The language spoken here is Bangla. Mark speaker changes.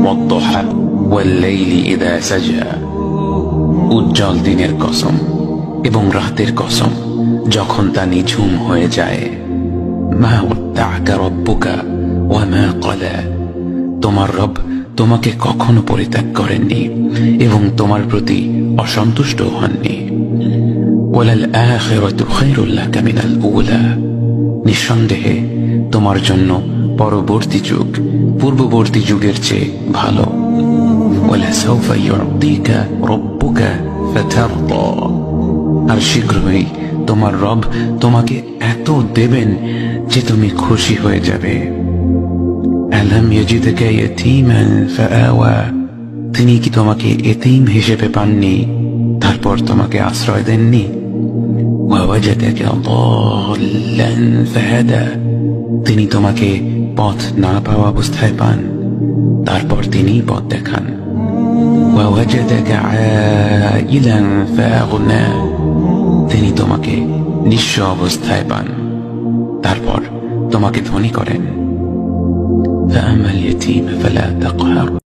Speaker 1: والضحى والليل إذا سجى উজ্জ্বল দিনের কসম এবং রাতের কসম যখন তা নিঝুম হয়ে যায়। মা ওয়াদ্দাআকা রাব্বুকা ওয়া মা ক্বালা, তোমার রব তোমাকে কখনো পরিত্যাগ করেননি এবং তোমার প্রতি অসন্তুষ্ট হননি। ওয়ালাল আখিরাতু খায়রুল লাকা মিনাল উলা, নিঃসন্দেহে তোমার জন্য পরবর্তী যুগ পূর্ববর্তী যুগের চেয়ে ভালো। ওয়ালাসাউফা ইউতিকা রাব্বুকা ফাতারদা, আর শীঘ্রই তোমার রব তোমাকে এত দেবেন যে তুমি খুশি হয়ে যাবে। আলাম ইয়াজিদকা ইয়াতীমান ফাআওয়া, তিনি কি তোমাকে এতিম হিসেবে পাননি তারপর তোমাকে আশ্রয় দেননি? ওয়াওয়াজাদাকা দাল্লান ফাহাদা, তিনি তোমাকে পথ না পাওয়া অবস্থায় পান তারপর তিনি পথ দেখান। ওয়াওয়াজাদাকা আইলান ফাআগনা, তিনি তোমাকে নিঃস্ব অবস্থায় পান তারপর তোমাকে ধনী করেন। ফাআমাল ইয়াতীম ফালা তাকহার।